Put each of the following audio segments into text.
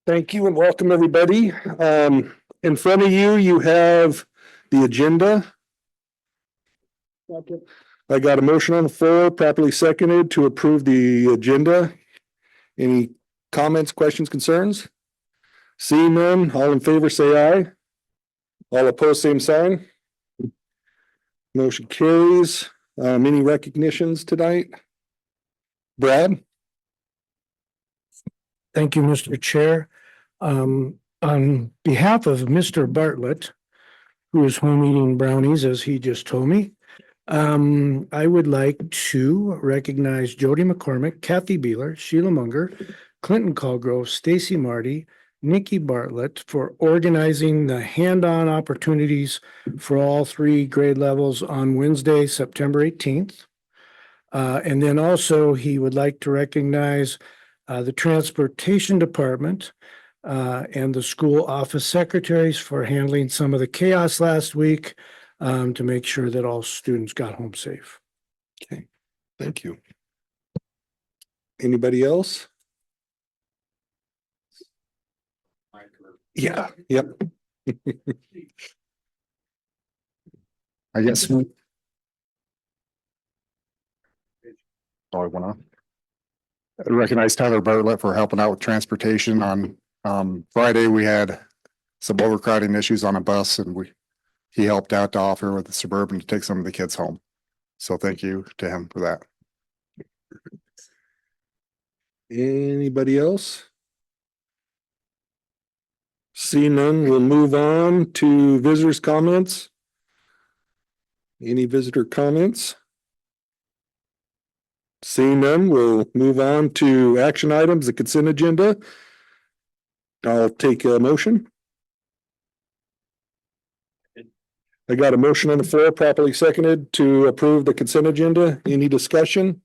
Thank you and welcome everybody. In front of you, you have the agenda. I got a motion on the floor, properly seconded to approve the agenda. Any comments, questions, concerns? Seeing none, all in favor say aye. All opposed, same sign. Motion carries. Any recognitions tonight? Brad? Thank you, Mr. Chair. On behalf of Mr. Bartlett, who is home eating brownies, as he just told me, I would like to recognize Jody McCormick, Kathy Beeler, Sheila Munger, Clinton Colgrove, Stacy Marty, Nikki Bartlett for organizing the hand-on opportunities for all three grade levels on Wednesday, September 18th. And then also he would like to recognize the Transportation Department and the school office secretaries for handling some of the chaos last week to make sure that all students got home safe. Okay, thank you. Anybody else? Yeah, yep. I guess. Oh, I want to recognize Tyler Bartlett for helping out with transportation on Friday. We had some overcrowding issues on a bus and he helped out to offer with the Suburban to take some of the kids home. So thank you to him for that. Anybody else? See none, we'll move on to visitors' comments. Any visitor comments? Seeing none, we'll move on to action items, the consent agenda. I'll take a motion. I got a motion on the floor, properly seconded to approve the consent agenda. Any discussion?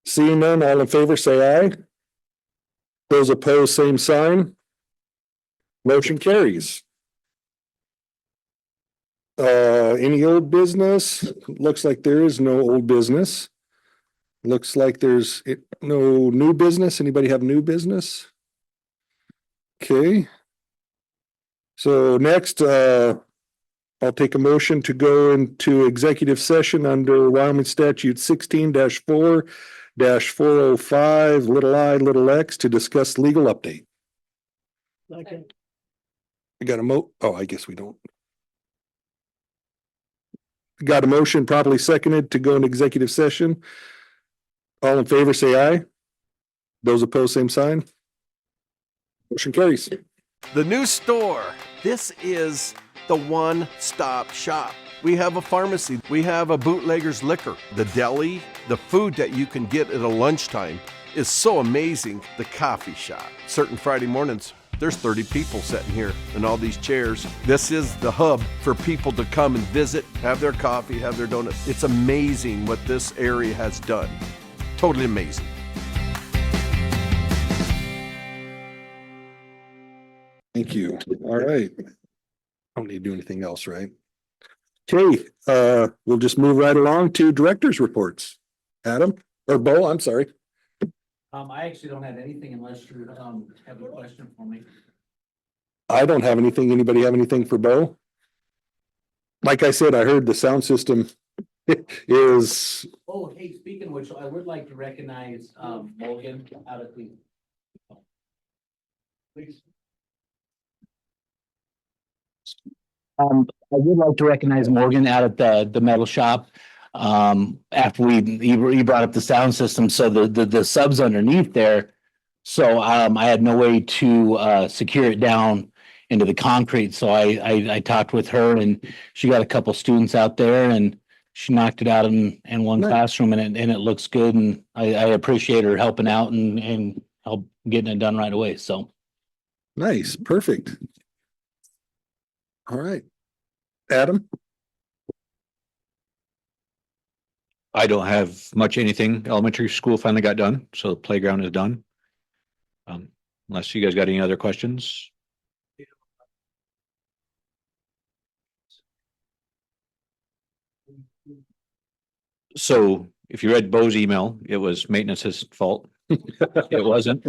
Seeing none, all in favor say aye. Those opposed, same sign. Motion carries. Any old business? Looks like there is no old business. Looks like there's no new business. Anybody have new business? Okay. So next, I'll take a motion to go into executive session under Wyoming statute 16-4-405 little I, little X to discuss legal update. Second. I got a I guess we don't. Got a motion properly seconded to go into executive session. All in favor, say aye. Those opposed, same sign. Motion carries. The new store. This is the one-stop shop. We have a pharmacy. We have a bootlegger's liquor. The deli, the food that you can get at a lunchtime is so amazing. The coffee shop. Certain Friday mornings, there's 30 people sitting here in all these chairs. This is the hub for people to come and visit, have their coffee, have their donuts. It's amazing what this area has done. Totally amazing. Thank you. All right. I don't need to do anything else, right? Okay, we'll just move right along to director's reports. Adam or Bo, I'm sorry. I actually don't have anything unless you have a question for me. I don't have anything. Anybody have anything for Bo? Like I said, I heard the sound system is. Oh, hey, speaking of which, I would like to recognize Morgan out of the. Please. I would like to recognize Morgan out at the metal shop. After he brought up the sound system, so the subs underneath there. So I had no way to secure it down into the concrete. So I talked with her and she got a couple students out there and she knocked it out in one classroom and it looks good. And I appreciate her helping out and help getting it done right away. So nice, perfect. All right, Adam. I don't have much anything. Elementary school finally got done, so the playground is done. Unless you guys got any other questions. So if you read Bo's email, it was maintenance's fault. It wasn't.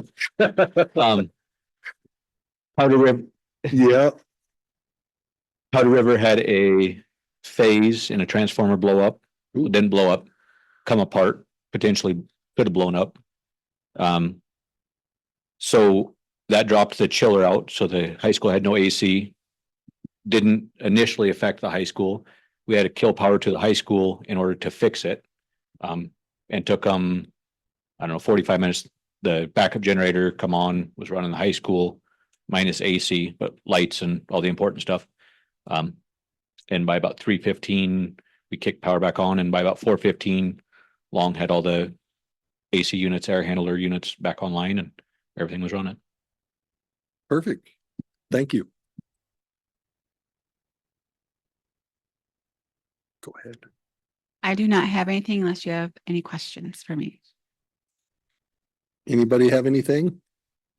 Powder River, Yeah, Powder River had a phase in a transformer blow up. It didn't blow up, come apart, potentially could have blown up. So that dropped the chiller out. So the high school had no AC. Didn't initially affect the high school. We had to kill power to the high school in order to fix it. And took I don't know, 45 minutes. The backup generator come on, was running the high school minus AC, but lights and all the important stuff. And by about 3:15, we kicked power back on, and by about 4:15, Long had all the AC units, air handler units back online, and everything was running. perfect. Thank you. Go ahead. I do not have anything unless you have any questions for me. Anybody have anything?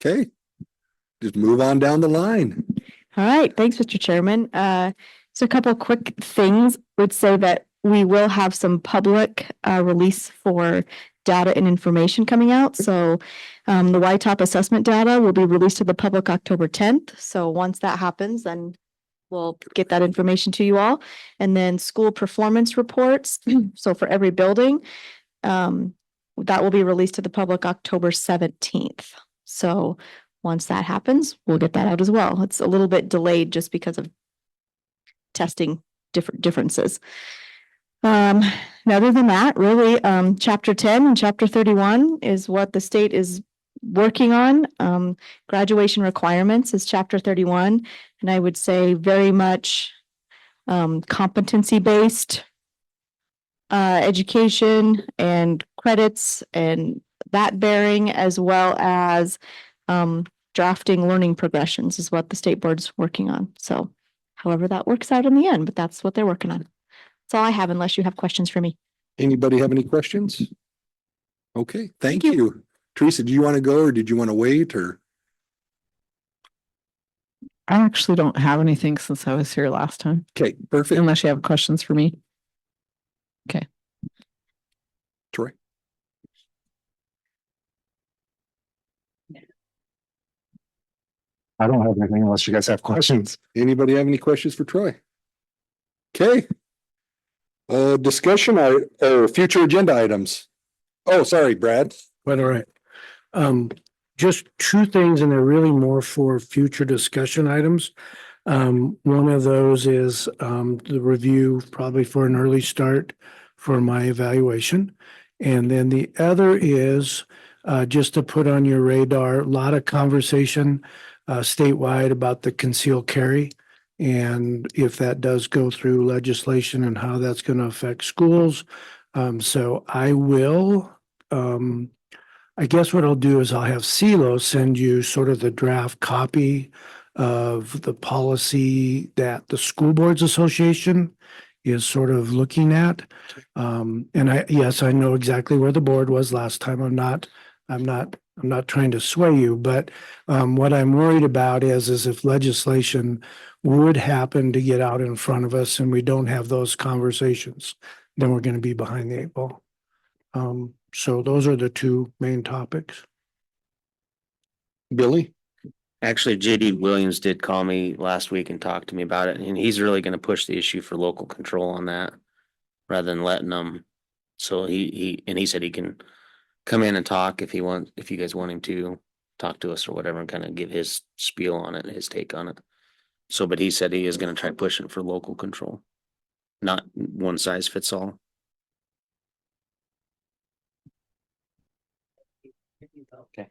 Okay. Just move on down the line. All right, thanks, Mr. Chairman. So a couple of quick things would say that we will have some public release for data and information coming out. So the YTOP assessment data will be released to the public October 10th. So once that happens, then we'll get that information to you all. And then school performance reports. So for every building, that will be released to the public October 17th. So once that happens, we'll get that out as well. It's a little bit delayed just because of testing differences. Other than that, really, chapter 10 and chapter 31 is what the state is working on. Graduation requirements is chapter 31, and I would say very much competency based education and credits and that bearing, as well as drafting learning progressions is what the state board's working on. So however that works out in the end, but that's what they're working on. That's all I have unless you have questions for me. Anybody have any questions? Okay, thank Thank you. you. Teresa, do you want to go or did you want to wait or? I actually don't have anything since I was here last time, Okay, perfect. unless you have questions for me. Troy. I don't have anything unless you guys have questions. Anybody have any questions for Troy? Okay. Discussion or future agenda items. Oh, sorry, Brad. Quite all right. Just two things, and they're really more for future discussion items. One of those is the review, probably for an early start for my evaluation. And then the other is just to put on your radar, a lot of conversation statewide about the concealed carry. And if that does go through legislation and how that's going to affect schools. So I will, I guess what I'll do is I'll have CELO send you sort of the draft copy of the policy that the School Boards Association is sort of looking at. And yes, I know exactly where the board was last time. I'm not trying to sway you, but what I'm worried about is if legislation would happen to get out in front of us and we don't have those conversations, then we're going to be behind the eight ball. So those are the two main topics. Billy? Actually, JD Williams did call me last week and talk to me about it, and he's really gonna push the issue for local control on that rather than letting them. So he said he can come in and talk if you guys want him to talk to us or whatever and kind of give his spiel on it, his take on it. So, but he said he is gonna try pushing for local control, not one size fits all. Okay.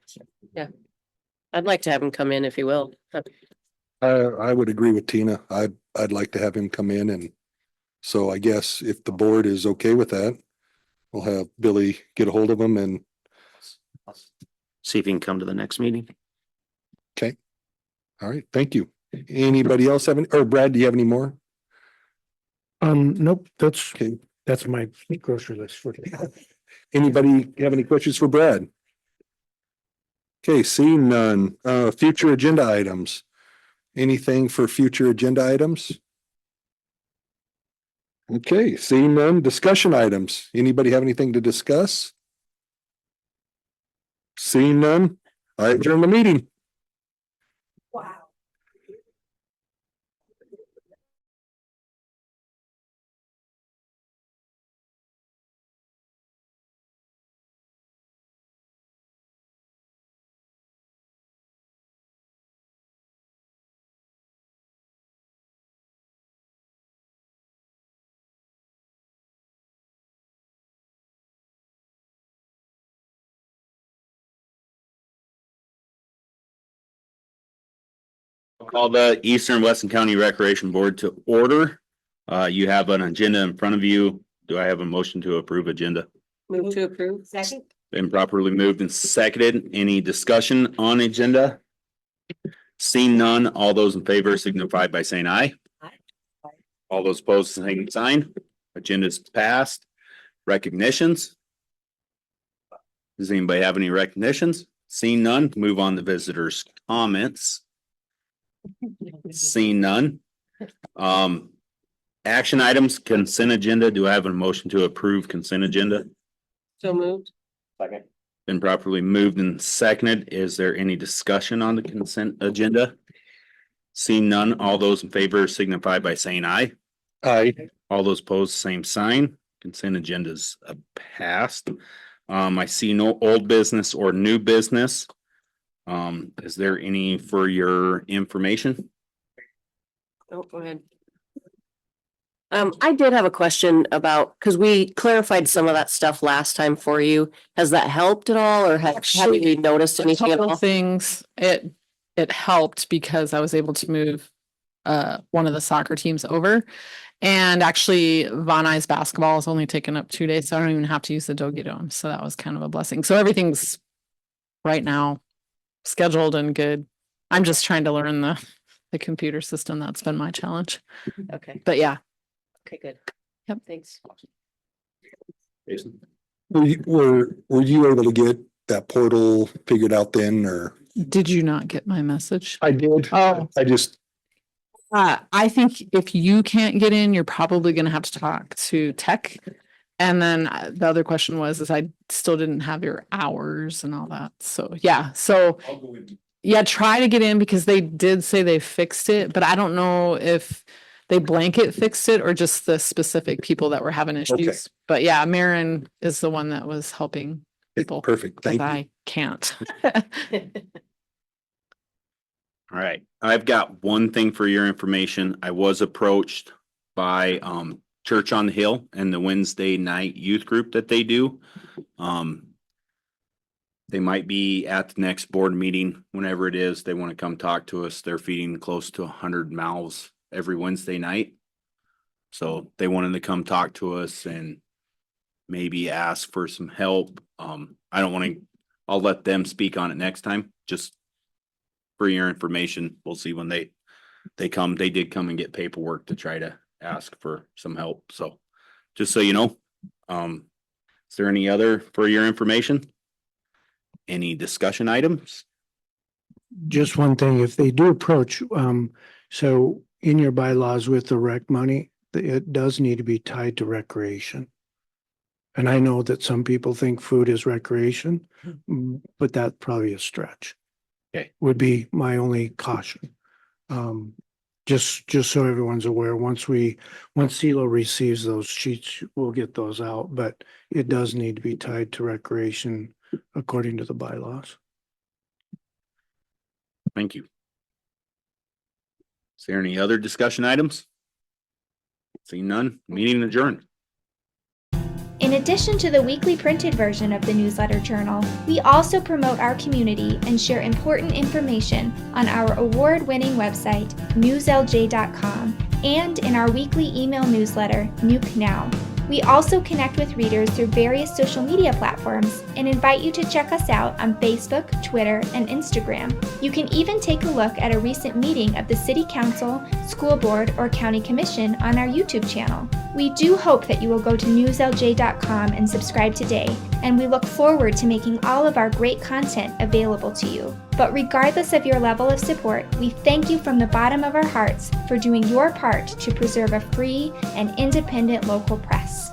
I'd like to have him come in if he will. I would agree with Tina. I'd like to have him come in, and so I guess if the board is okay with that, we'll have Billy get a hold of him and See if he can come to the next meeting. all right, thank you. Anybody else have any, or Brad, do you have any more? Nope, Okay. that's my grocery list for today. Anybody have any questions for Brad? Okay, seeing none. Future agenda items. Anything for future agenda items? Okay, seeing none. Discussion items. Anybody have anything to discuss? Seeing none, I adjourn the meeting. Wow. Call the Eastern Weston County Recreation Board to order. You have an agenda in front of you. Do I have a motion to approve agenda? Move to approve. Second. Been properly moved and seconded. Any discussion on agenda? Seeing none, all those in favor signify by saying aye. Aye. All those opposed, same sign. Agenda's passed. Recognitions. Does anybody have any recognitions? Seeing none, move on to visitors' comments. Seeing none. Action items, consent agenda. Do I have a motion to approve consent agenda? So moved. Second. Been properly moved and seconded. Is there any discussion on the consent agenda? Seeing none, all those in favor signify by saying aye. Aye. All those opposed, same sign. Consent agenda's passed. I see no old business or new business. Is there any for your information? Oh, go ahead. I did have a question about, because we clarified some of that stuff last time for you. Has that helped at all, or have you noticed anything at Couple all? things, it helped because I was able to move one of the soccer teams over. And actually Von Nuys basketball has only taken up 2 days, so I don't even have to use the Dogi Dome. So that was kind of a blessing. So everything's right now scheduled and good. I'm just trying to learn the computer system. That's been my challenge. Okay, But yeah, okay, good. Yep. Thanks. Jason? Were you able to get that portal figured out then, or? did you not get my message? I did. Oh. I just, I think if you can't get in, you're probably gonna have to talk to tech. And then the other question was, I still didn't have your hours and all that. So, yeah, so. Yeah, try to get in because they did say they fixed it, but I don't know if they blanket fixed it or just the specific people that were having issues. But yeah, Marin is the one that was helping people. perfect. Thank you. I can't. All right, I've got one thing for your information. I was approached by Church on the Hill and the Wednesday night youth group that they do. They might be at the next board meeting, whenever it is. They want to come talk to us. They're feeding close to 100 mouths every Wednesday night. So they wanted to come talk to us and maybe ask for some help. I don't want to, I'll let them speak on it next time, just for your information. We'll see when they come. They did come and get paperwork to try to ask for some help. So just so you know, is there any other for your information? Any discussion items? Just one thing, if they do approach, so in your bylaws with the rec money, it does need to be tied to recreation. And I know that some people think food is recreation, but that's probably a stretch. Okay. Would be my only caution. Just so everyone's aware, once CELO receives those sheets, we'll get those out, but it does need to be tied to recreation according to the bylaws. Thank you. Is there any other discussion items? Seeing none, meeting adjourned. In addition to the weekly printed version of the newsletter journal, we also promote our community and share important information on our award-winning website, newslj.com, and in our weekly email newsletter, Nuke Now. We also connect with readers through various social media platforms and invite you to check us out on Facebook, Twitter, and Instagram. You can even take a look at a recent meeting of the City Council, School Board, or County Commission on our YouTube channel. We do hope that you will go to newslj.com and subscribe today, and we look forward to making all of our great content available to you. But regardless of your level of support, we thank you from the bottom of our hearts for doing your part to preserve a free and independent local press.